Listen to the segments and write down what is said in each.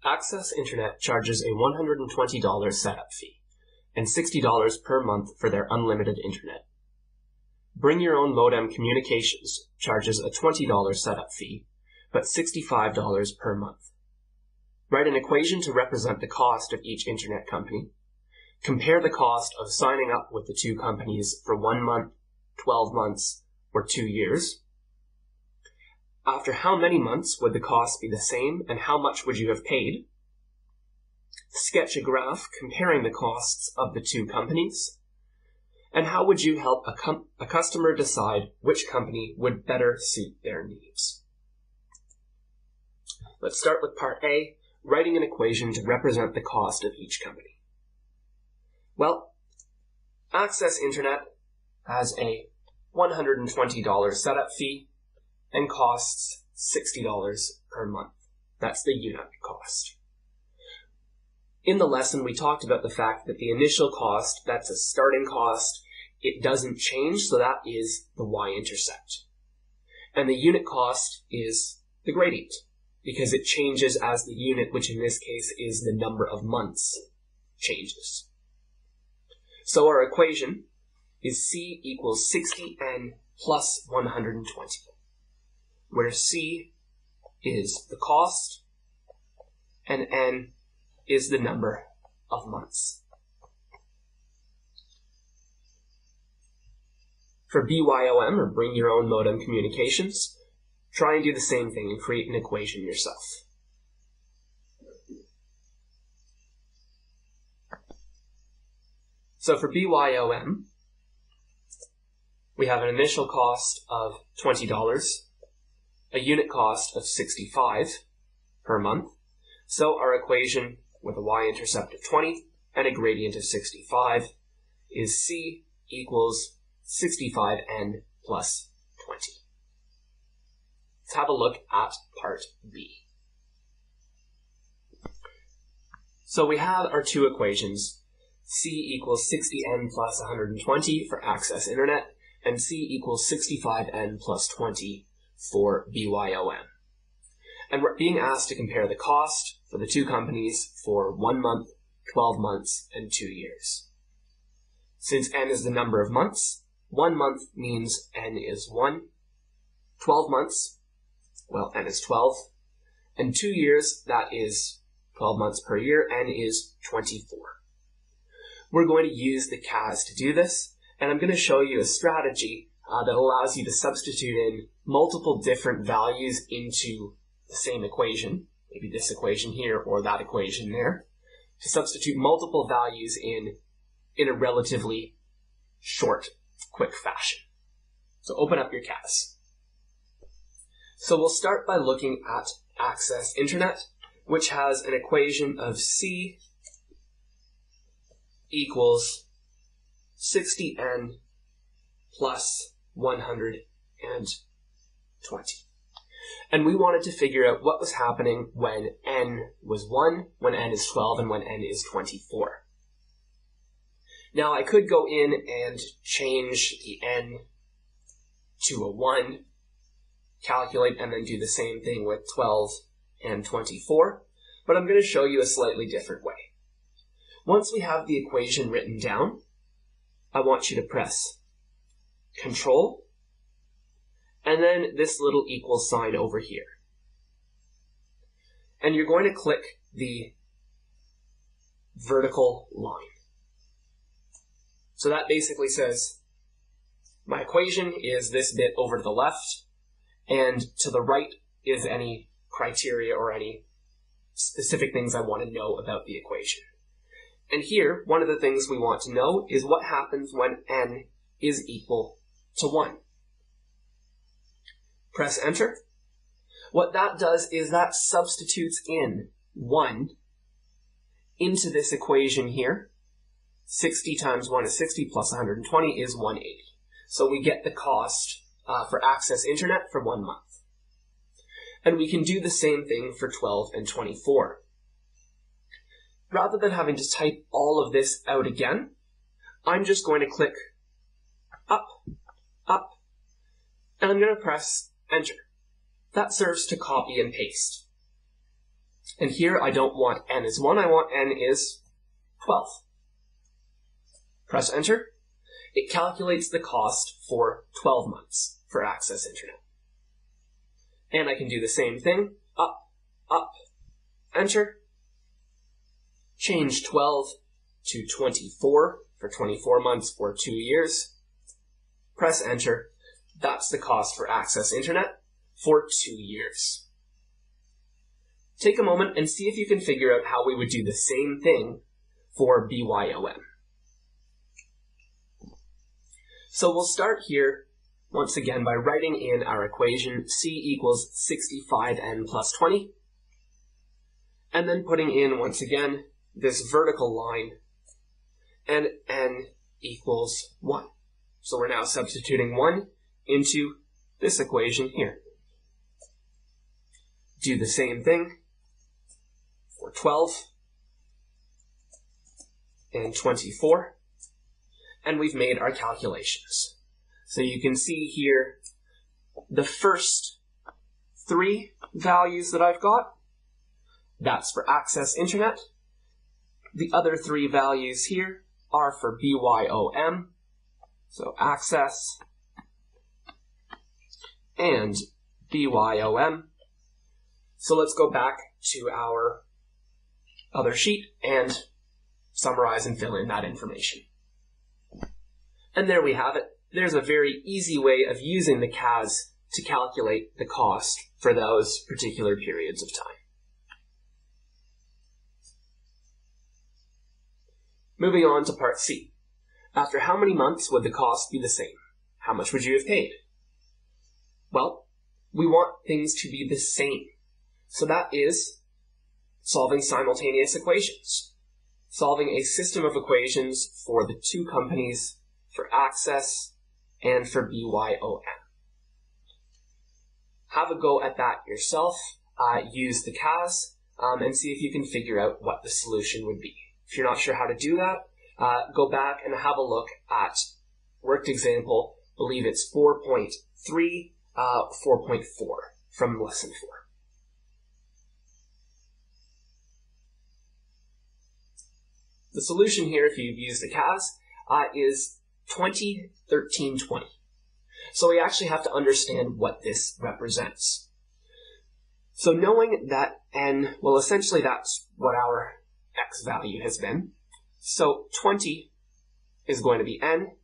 Access Internet charges a $120 setup fee and $60 per month for their unlimited internet. Bring Your Own Modem Communications charges a $20 setup fee, but $65 per month. Write an equation to represent the cost of each internet company. Compare the cost of signing up with the two companies for 1 month, 12 months, or 2 years. After how many months would the cost be the same, and how much would you have paid? Sketch a graph comparing the costs of the two companies. And how would you help a customer decide which company would better suit their needs? Let's start with part A, writing an equation to represent the cost of each company. Well, Access Internet has a $120 setup fee and costs $60 per month. That's the unit cost. In the lesson, we talked about the fact that the initial cost, that's a starting cost, it doesn't change, so that is the y-intercept. And the unit cost is the gradient, because it changes as the unit, which in this case is the number of months, changes. So our equation is C equals 60n plus 120, where C is the cost and n is the number of months. For BYOM, or Bring Your Own Modem Communications, try and do the same thing and create an equation yourself. So for BYOM, we have an initial cost of $20, a unit cost of $65 per month. So our equation with a y-intercept of 20 and a gradient of 65 is C equals 65n plus 20. Let's have a look at part B. So we have our two equations, C equals 60n plus 120 for Access Internet, and C equals 65n plus 20 for BYOM. And we're being asked to compare the cost for the two companies for 1 month, 12 months, and 2 years. Since n is the number of months, 1 month means n is 1. 12 months, well, n is 12. And 2 years, that is 12 months per year, n is 24. We're going to use the CAS to do this, and I'm going to show you a strategy that allows you to substitute in multiple different values into the same equation, maybe this equation here or that equation there, to substitute multiple values in a relatively short, quick fashion. So open up your CAS. So we'll start by looking at Access Internet, which has an equation of C equals 60n plus 120. And we wanted to figure out what was happening when n was 1, when n is 12, and when n is 24. Now I could go in and change the n to a 1, calculate, and then do the same thing with 12 and 24, but I'm going to show you a slightly different way. Once we have the equation written down, I want you to press Control, and then this little equal sign over here. And you're going to click the vertical line. So that basically says, my equation is this bit over to the left, and to the right is any criteria or any specific things I want to know about the equation. And here, one of the things we want to know is what happens when n is equal to 1. Press Enter. What that does is that substitutes in 1 into this equation here. 60 times 1 is 60 plus 120 is 180. So we get the cost for Access Internet for 1 month. And we can do the same thing for 12 and 24. Rather than having to type all of this out again, I'm just going to click up, up, and I'm going to press Enter. That serves to copy and paste. And here I don't want n is 1, I want n is 12. Press enter. It calculates the cost for 12 months for Access Internet. And I can do the same thing, up, enter. Change 12 to 24 for 24 months or 2 years. Press enter. That's the cost for Access Internet for 2 years. Take a moment and see if you can figure out how we would do the same thing for BYOM. So we'll start here once again by writing in our equation C equals 65n plus 20, and then putting in once again this vertical line, and n equals 1. So we're now substituting 1 into this equation here. Do the same thing for 12 and 24, and we've made our calculations. So you can see here the first 3 values that I've got, that's for Access Internet. The other 3 values here are for BYOM, so Access and BYOM. So let's go back to our other sheet and summarize and fill in that information. And there we have it. There's a very easy way of using the CAS to calculate the cost for those particular periods of time. Moving on to part C. After how many months would the cost be the same? How much would you have paid? Well, we want things to be the same. So that is solving simultaneous equations. Solving a system of equations for the 2 companies, for Access and for BYOM. Have a go at that yourself. Use the CAS and see if you can figure out what the solution would be. If you're not sure how to do that, go back and have a look at worked example, I believe it's 4.3, 4.4 from lesson 4. The solution here, if you've used the CAS, is 20, 13, 20. So we actually have to understand what this represents. So knowing that n, well, essentially that's what our x value has been. So 20 is going to be n,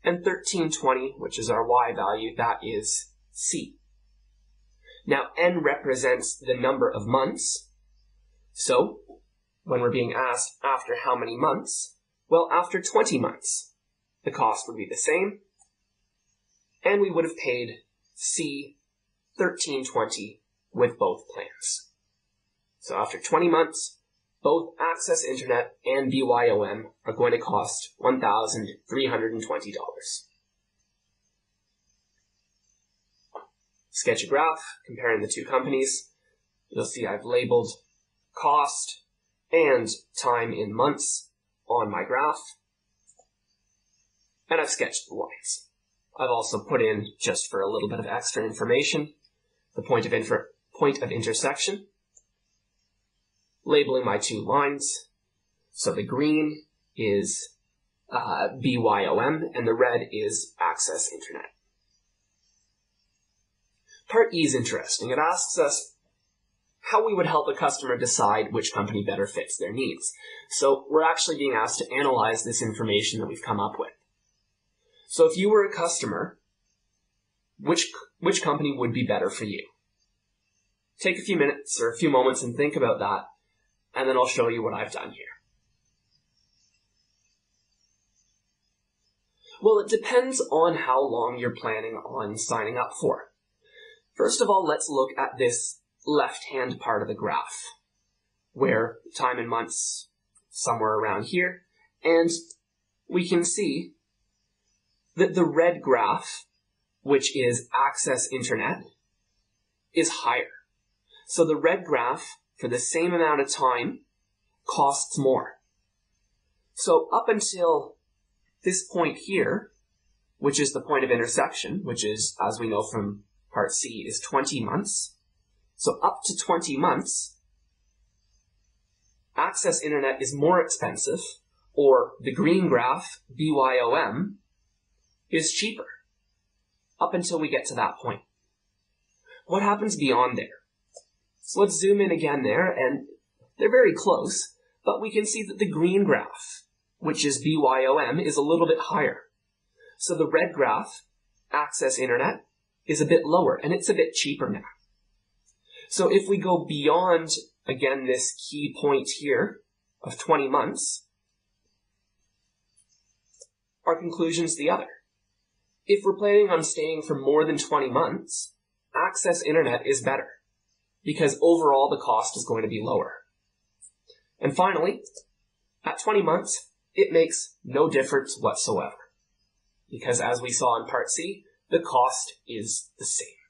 and 1320, which is our y value, that is c. Now n represents the number of months. So when we're being asked after how many months, well, after 20 months, the cost would be the same, and we would have paid C 1320 with both plans. So after 20 months, both Access Internet and BYOM are going to cost $1,320. Sketch a graph comparing the 2 companies. You'll see I've labeled cost and time in months on my graph, and I've sketched the lines. I've also put in, just for a little bit of extra information, the point of intersection, labeling my 2 lines. So the green is BYOM, and the red is Access Internet. Part E is interesting. It asks us how we would help a customer decide which company better fits their needs. So we're actually being asked to analyze this information that we've come up with. So if you were a customer, which company would be better for you? Take a few minutes or a few moments and think about that, and then I'll show you what I've done here. Well, it depends on how long you're planning on signing up for. First of all, let's look at this left-hand part of the graph, where time in months somewhere around here, and we can see that the red graph, which is Access Internet, is higher. So the red graph, for the same amount of time, costs more. So up until this point here, which is the point of intersection, which is, as we know from part C, is 20 months. So up to 20 months, access internet is more expensive, or the green graph, BYOM, is cheaper, up until we get to that point. What happens beyond there? So let's zoom in again there, and they're very close, but we can see that the green graph, which is BYOM, is a little bit higher. So the red graph, access internet, is a bit lower, and it's a bit cheaper now. So if we go beyond, again, this key point here of 20 months, our conclusion's the other. If we're planning on staying for more than 20 months, access internet is better, because overall the cost is going to be lower. And finally, at 20 months, it makes no difference whatsoever, because as we saw in Part C, the cost is the same.